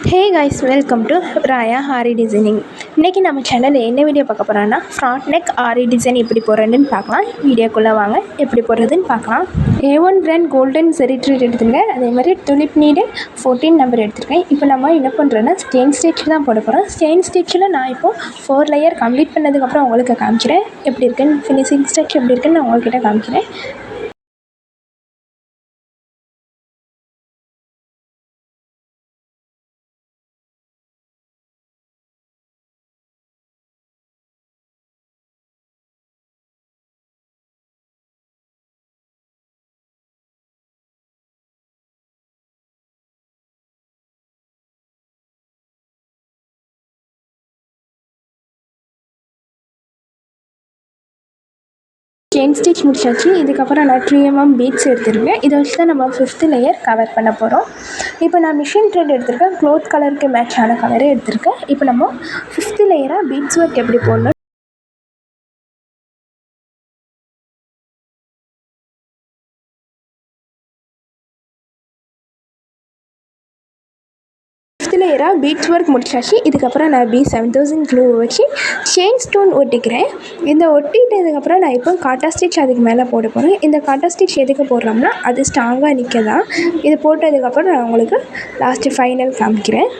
Hey guys, welcome to Raya Aari designing. இன்றைக்கி நம்ம சேனலில் என்ன வீடியோ பார்க்க போகிறோன்னா ஃப்ராண்ட் நெக் ஆரி டிசைன் எப்படி போடுறதுன்னு பார்க்கலாம். வீடியோக்குள்ளே வாங்க, எப்படி போடுறதுன்னு பார்க்கலாம். A1 பிராண்ட் கோல்டன் ஜெரி த்ரெட் எடுத்துங்க. அதே மாதிரி துலிப் நீடில் 14 நம்பர் எடுத்துருக்கேன். இப்போ நம்ம என்ன பண்ணுறோன்னா ஸ்டெயின் ஸ்டிச் தான் போட போகிறோம். ஸ்டெயின் ஸ்டிச்சில் நான் இப்போது 4 லேயர் கம்ப்ளீட் பண்ணதுக்கப்புறம் உங்களுக்கு காமிக்கிறேன் எப்படி இருக்குன்னு. ஃபினிஷிங் ஸ்டிச் எப்படி இருக்குன்னு நான் உங்கள்கிட்ட காமிக்கிறேன். செயின் ஸ்டிச் முடிச்சாச்சு. இதுக்கப்புறம் நான் 3mm பீட்ஸ் எடுத்துருக்கேன். இதை வச்சு தான் நம்ம 5th லேயர் கவர் பண்ண போகிறோம். இப்போ நான் மிஷின் த்ரெட் எடுத்திருக்கேன். க்ளோத் கலருக்கு மேட்சான கலரே எடுத்திருக்கேன். இப்போ நம்ம 5th லேயராக பீட்ஸ் ஒர்க் எப்படி போடணும். லேயராக பீட்ஸ் ஒர்க் முடிச்சாச்சு. இதுக்கப்புறம் நான் B7000 க்ளூ வச்சு செயின் ஸ்டோன் ஒட்டிக்கிறேன். இந்த ஒட்டிட்டதுக்கப்புறம் நான் இப்போ காட்டா ஸ்டிச் அதுக்கு மேலே போட போகிறேன். இந்த காட்டா ஸ்டிச் எதுக்கு போடுறோம்னா அது ஸ்ட்ராங்காக நிற்க தான். இது போட்டதுக்கப்புறம் நான் உங்களுக்கு லாஸ்ட்டு ஃபைனல் காமிக்கிறேன்.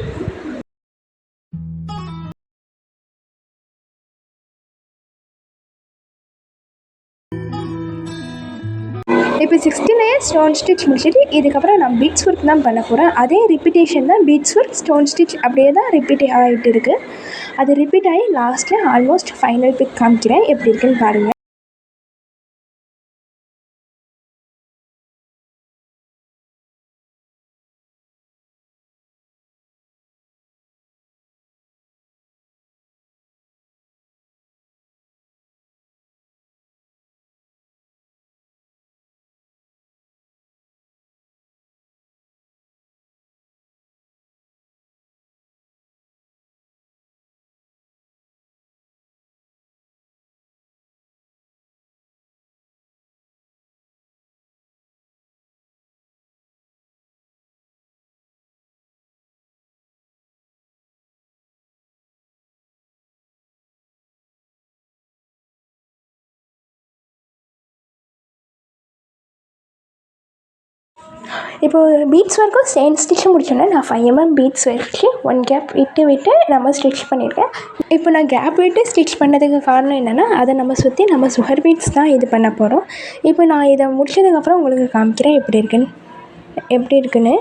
இப்போ 6th லேயர் ஸ்டோன் ஸ்டிச் முடிச்சுட்டு இதுக்கப்புறம் நான் பீட்ஸ் ஒர்க் தான் பண்ண போகிறேன். அதே ரிப்பீட்டேஷன் தான், பீட்ஸ் ஒர்க் ஸ்டோன் ஸ்டிச் அப்படியே தான் ரிப்பீட் ஆகிட்டு இருக்குது. அது ரிப்பீட் ஆகி லாஸ்ட்டில் ஆல்மோஸ்ட் ஃபைனல் பிக் காமிக்கிறேன் எப்படி இருக்குன்னு பாருங்கள். இப்போது பீட்ஸ் ஒர்க்கும் ஸ்டெயின் ஸ்டிச்சும் முடிச்சோன்னா நான் 5mm பீட்ஸ் வச்சு 1 கேப் விட்டு நம்ம ஸ்டிச் பண்ணியிருக்கேன். இப்போ நான் கேப் விட்டு ஸ்டிச் பண்ணதுக்கு காரணம் என்னென்னா அதை நம்ம சுற்றி நம்ம சுகர் பீட்ஸ் தான் இது பண்ண போகிறோம். இப்போ நான் இதை முடிச்சதுக்கப்புறம் உங்களுக்கு காமிக்கிறேன் எப்படி இருக்குன்னு.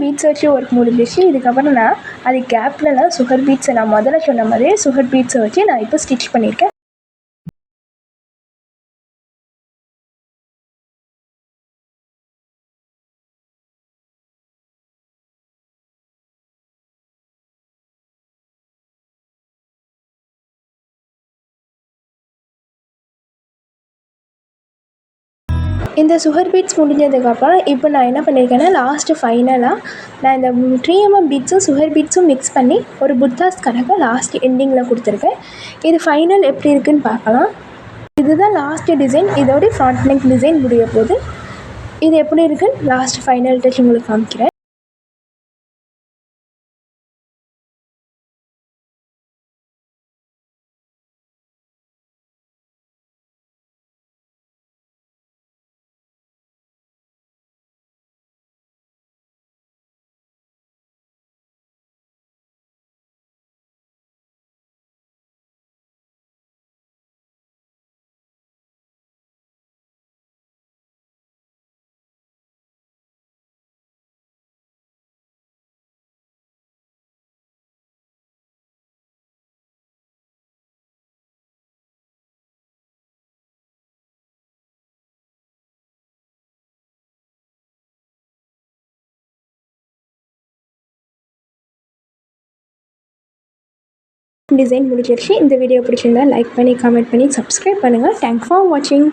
பீட்ஸ் வச்சு ஒர்க் முடிஞ்சிச்சு. இதுக்கப்புறம் நான் அது கேப்லலாம் சுகர் பீட்ஸை நான் முதல்ல சொன்ன மாதிரியே சுகர் பீட்ஸை வச்சு நான் இப்போ ஸ்டிச் பண்ணியிருக்கேன். இந்த சுகர் பீட்ஸ் முடிஞ்சதுக்கப்புறம் இப்போ நான் என்ன பண்ணியிருக்கேன்னா லாஸ்ட்டு ஃபைனலாக நான் இந்த 3mm பீட்ஸும் சுகர் பீட்ஸும் மிக்ஸ் பண்ணி ஒரு புத்தாஸ் கணக்கு லாஸ்ட் எண்டிங்கில் கொடுத்துருக்கேன். இது ஃபைனல் எப்படி இருக்குதுன்னு பார்க்கலாம். இதுதான் லாஸ்ட்டு டிசைன். இதோட ஃப்ரண்ட் நெக் டிசைன் முடிய போகுது. இது எப்படி இருக்குன்னு லாஸ்ட் ஃபைனல் டச் உங்களுக்கு காமிக்கிறேன். டிசைன் முடிச்சிருச்சு. இந்த வீடியோ பிடிச்சிருந்தா லைக் பண்ணி கமெண்ட் பண்ணி சப்ஸ்கிரைப் பண்ணுங்கள். தேங்க்ஸ் ஃபார் வாட்சிங்.